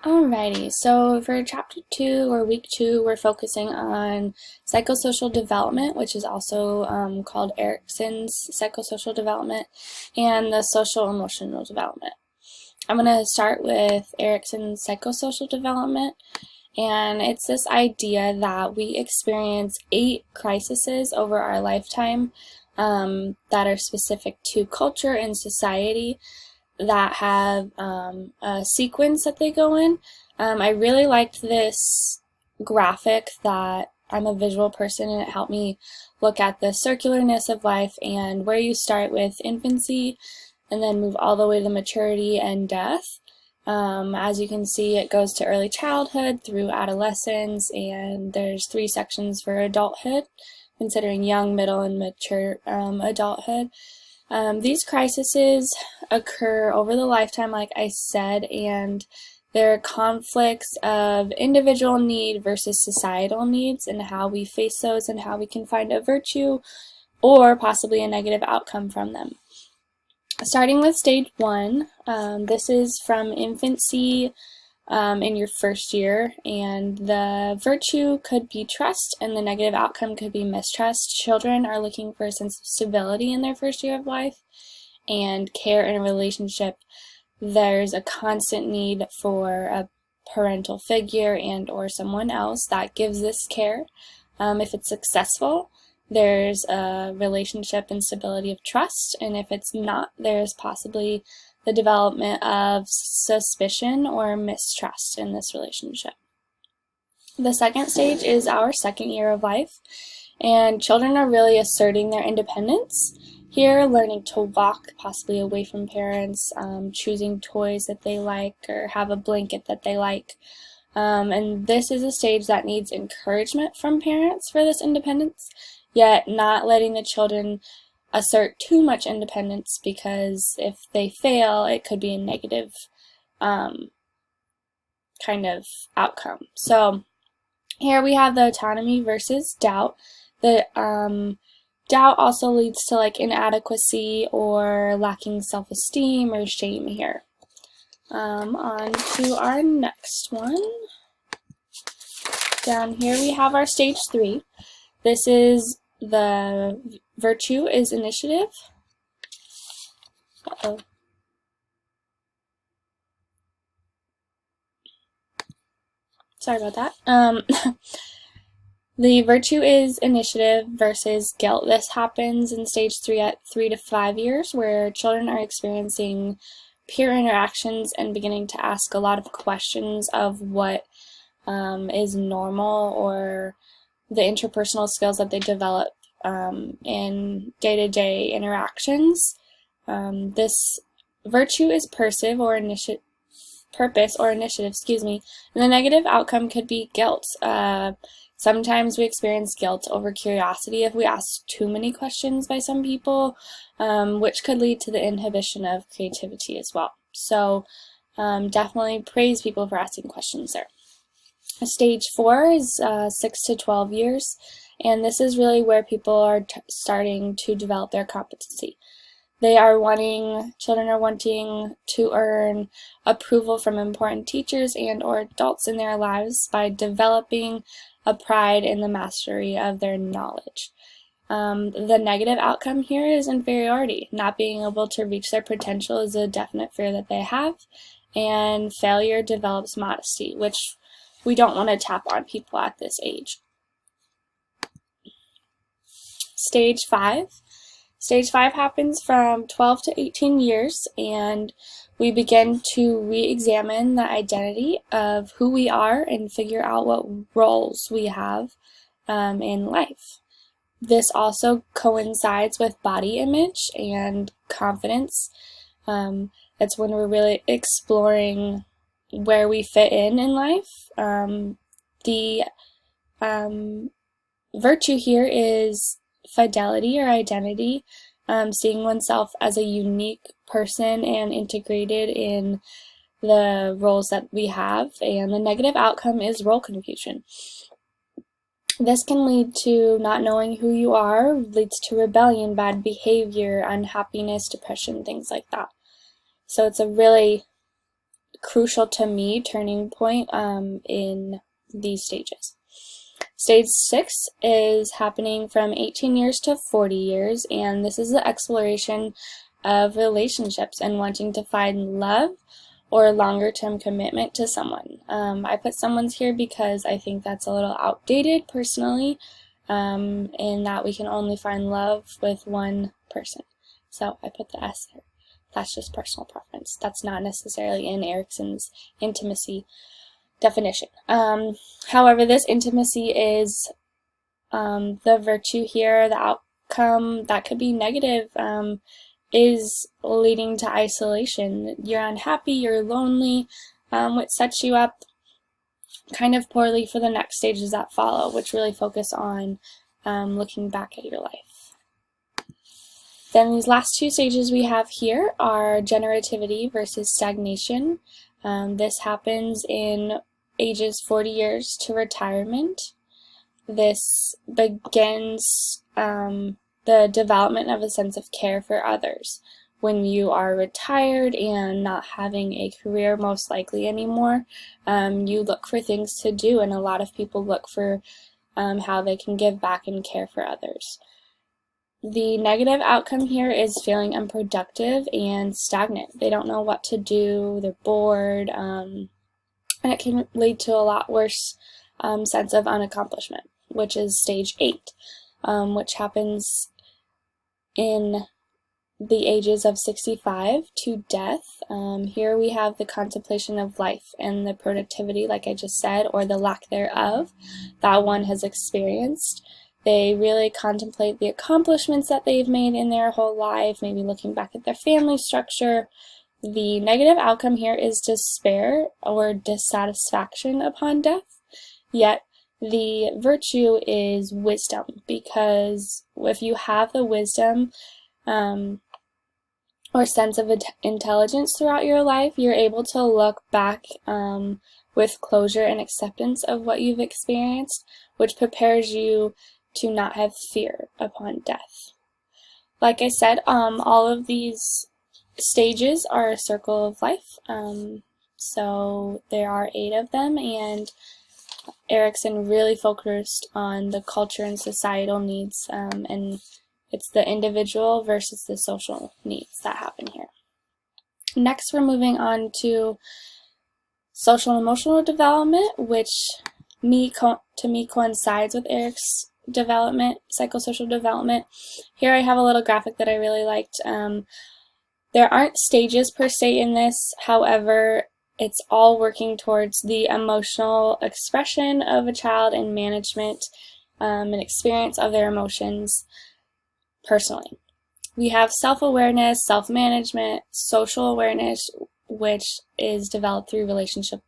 Alrighty, so for chapter 2 or week 2, we're focusing on psychosocial development, which is also called Erikson's psychosocial development, and the social emotional development. I'm going to start with Erikson's psychosocial development, and it's this idea that we experience 8 crises over our lifetime that are specific to culture and society that have a sequence that they go in. I really liked this graphic that I'm a visual person, and it helped me look at the circularness of life and where you start with infancy and then move all the way to maturity and death. As you can see, it goes to early childhood through adolescence, and there's 3 sections for adulthood, considering young, middle, and mature adulthood. These crises occur over the lifetime, like I said, and they're conflicts of individual need versus societal needs and how we face those and how we can find a virtue or possibly a negative outcome from them. Starting with stage 1, this is from infancy in your first year, and the virtue could be trust and the negative outcome could be mistrust. Children are looking for a sense of stability in their first year of life and care in a relationship. There's a constant need for a parental figure and or someone else that gives this care. If it's successful, there's a relationship and stability of trust, and if it's not, there's possibly the development of suspicion or mistrust in this relationship. The second stage is our second year of life, and children are really asserting their independence here, learning to walk possibly away from parents, choosing toys that they like or have a blanket that they like. And this is a stage that needs encouragement from parents for this independence, yet not letting the children assert too much independence, because if they fail, it could be a negative kind of outcome. So here we have the autonomy versus doubt. The doubt also leads to like inadequacy or lacking self-esteem or shame here. On to our next one. Down here we have our stage 3. This is the virtue is initiative. Uh-oh. Sorry about that. The virtue is initiative versus guilt. This happens in stage 3 at 3 to 5 years, where children are experiencing peer interactions and beginning to ask a lot of questions of what is normal or the interpersonal skills that they develop in day-to-day interactions. This virtue is purpose or initiative, and the negative outcome could be guilt. Sometimes we experience guilt over curiosity if we ask too many questions by some people, which could lead to the inhibition of creativity as well. So definitely praise people for asking questions there. Stage 4 is 6 to 12 years, and this is really where people are starting to develop their competency. Children are wanting to earn approval from important teachers and or adults in their lives by developing a pride in the mastery of their knowledge. The negative outcome here is inferiority. Not being able to reach their potential is a definite fear that they have, and failure develops modesty, which we don't want to tap on people at this age. Stage 5. Stage 5 happens from 12 to 18 years, and we begin to re-examine the identity of who we are and figure out what roles we have in life. This also coincides with body image and confidence. That's when we're really exploring where we fit in life. The virtue here is fidelity or identity, seeing oneself as a unique person and integrated in the roles that we have, and the negative outcome is role confusion. This can lead to not knowing who you are, leads to rebellion, bad behavior, unhappiness, depression, things like that. So it's a really crucial to me turning point in these stages. Stage 6 is happening from 18 years to 40 years, and this is the exploration of relationships and wanting to find love or longer-term commitment to someone. I put someone's here because I think that's a little outdated personally, in that we can only find love with one person. So I put the S there. That's just personal preference. That's not necessarily in Erikson's intimacy definition. However, this intimacy is the virtue here, the outcome that could be negative, is leading to isolation. You're unhappy, you're lonely, which sets you up kind of poorly for the next stages that follow, which really focus on looking back at your life. Then these last two stages we have here are generativity versus stagnation. This happens in ages 40 years to retirement. This begins the development of a sense of care for others. When you are retired and not having a career most likely anymore, you look for things to do, and a lot of people look for how they can give back and care for others. The negative outcome here is feeling unproductive and stagnant. They don't know what to do, they're bored, and it can lead to a lot worse sense of unaccomplishment, which is stage 8, which happens in the ages of 65 to death. Here we have the contemplation of life and the productivity, like I just said, or the lack thereof, that one has experienced. They really contemplate the accomplishments that they've made in their whole life, maybe looking back at their family structure. The negative outcome here is despair or dissatisfaction upon death, yet the virtue is wisdom, because if you have the wisdom or sense of intelligence throughout your life, you're able to look back with closure and acceptance of what you've experienced, which prepares you to not have fear upon death. Like I said, all of these stages are a circle of life, so there are 8 of them, and Erikson really focused on the culture and societal needs, and it's the individual versus the social needs that happen here. Next, we're moving on to social and emotional development, which to me coincides with Erik's development, psychosocial development. Here I have a little graphic that I really liked. There aren't stages per se in this, however, it's all working towards the emotional expression of a child and management and experience of their emotions personally. We have self-awareness, self-management, social awareness, which is developed through relationship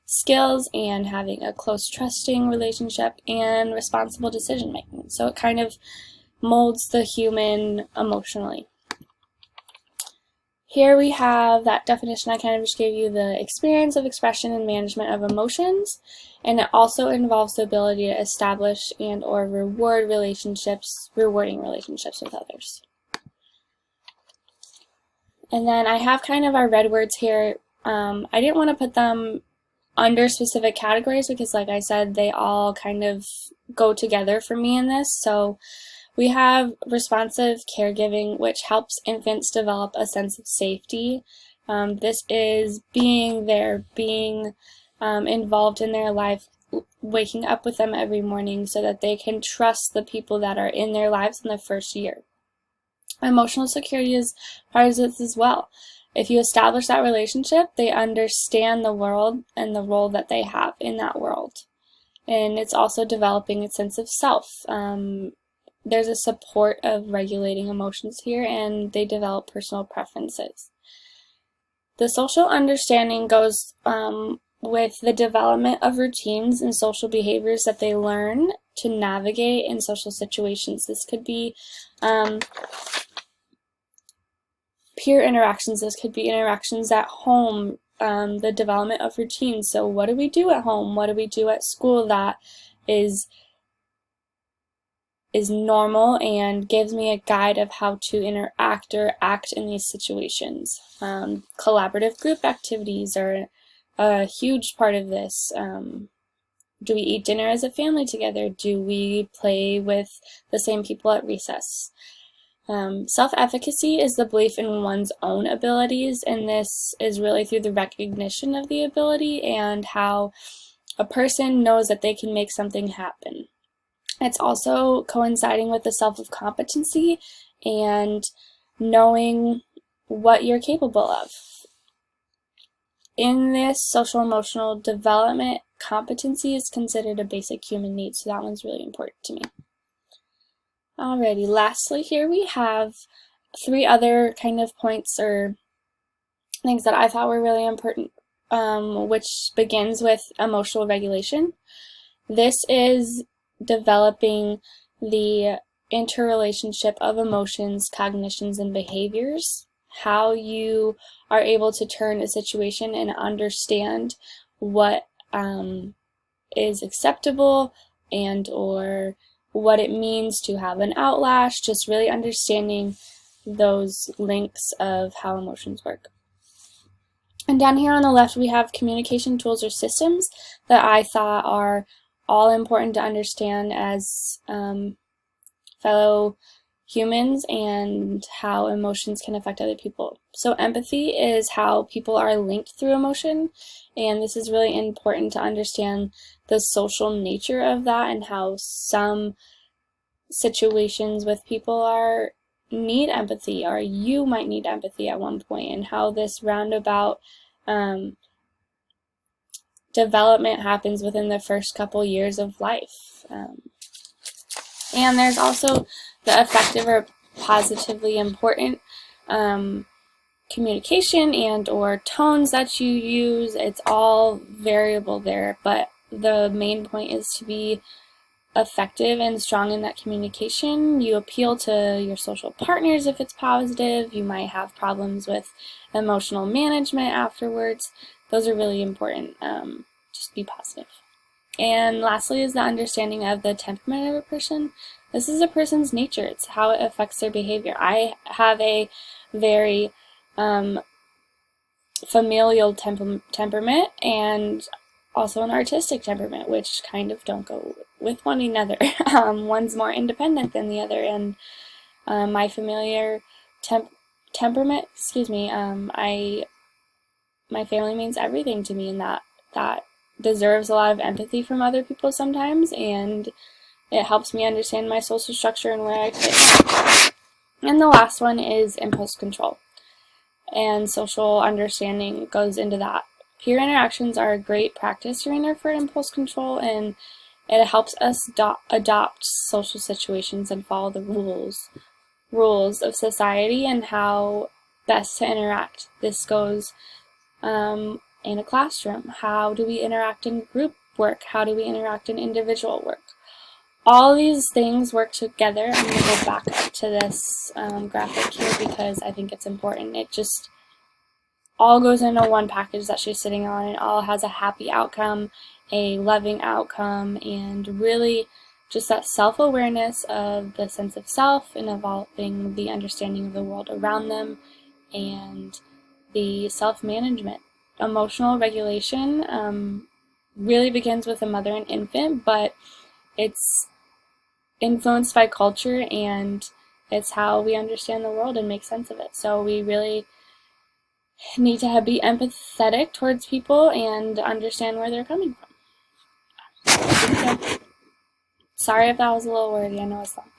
skills and having a close, trusting relationship, and responsible decision-making. So it kind of molds the human emotionally. Here we have that definition I kind of just gave you, the experience of expression and management of emotions, and it also involves the ability to establish and or rewarding relationships with others. And then I have kind of our red words here. I didn't want to put them under specific categories because, like I said, they all kind of go together for me in this. So we have responsive caregiving, which helps infants develop a sense of safety. This is being there, being involved in their life, waking up with them every morning so that they can trust the people that are in their lives in the first year. Emotional security is part of this as well. If you establish that relationship, they understand the world and the role that they have in that world. And it's also developing a sense of self. There's a support of regulating emotions here, and they develop personal preferences. The social understanding goes with the development of routines and social behaviors that they learn to navigate in social situations. This could be peer interactions, this could be interactions at home, the development of routines. So what do we do at home? What do we do at school that is normal and gives me a guide of how to interact or act in these situations? Collaborative group activities or a huge part of this. Do we eat dinner as a family together? Do we play with the same people at recess? Self-efficacy is the belief in one's own abilities, and this is really through the recognition of the ability and how a person knows that they can make something happen. It's also coinciding with the self of competency and knowing what you're capable of. In this social emotional development, competency is considered a basic human need, so that one's really important to me. Alrighty, lastly here we have 3 other kind of points or things that I thought were really important, which begins with emotional regulation. This is developing the interrelationship of emotions, cognitions, and behaviors, how you are able to turn a situation and understand what is acceptable and or what it means to have an outlash, just really understanding those links of how emotions work. And down here on the left, we have communication tools or systems that I thought are all important to understand as fellow humans and how emotions can affect other people. So empathy is how people are linked through emotion, and this is really important to understand the social nature of that and how some situations with people need empathy, or you might need empathy at one point, and how this roundabout development happens within the first couple years of life. And there's also the effective or positively important communication and or tones that you use. It's all variable there, but the main point is to be effective and strong in that communication. You appeal to your social partners if it's positive. You might have problems with emotional management afterwards. Those are really important. Just be positive. And lastly is the understanding of the temperament of a person. This is a person's nature. It's how it affects their behavior. I have a very familial temperament and also an artistic temperament, which kind of don't go with one another. One's more independent than the other, and my familiar temperament, my family means everything to me, and that deserves a lot of empathy from other people sometimes, and it helps me understand my social structure and where I fit. And the last one is impulse control, and social understanding goes into that. Peer interactions are a great practice arena for impulse control, and it helps us adopt social situations and follow the rules of society and how best to interact. This goes in a classroom. How do we interact in group work? How do we interact in individual work? All these things work together. I'm going to go back up to this graphic here because I think it's important. It just all goes into one package that she's sitting on. It all has a happy outcome, a loving outcome, and really just that self-awareness of the sense of self and evolving the understanding of the world around them and the self-management. Emotional regulation really begins with a mother and infant, but it's influenced by culture and it's how we understand the world and make sense of it. So we really need to be empathetic towards people and understand where they're coming from. Sorry if that was a little wordy, I know it's long.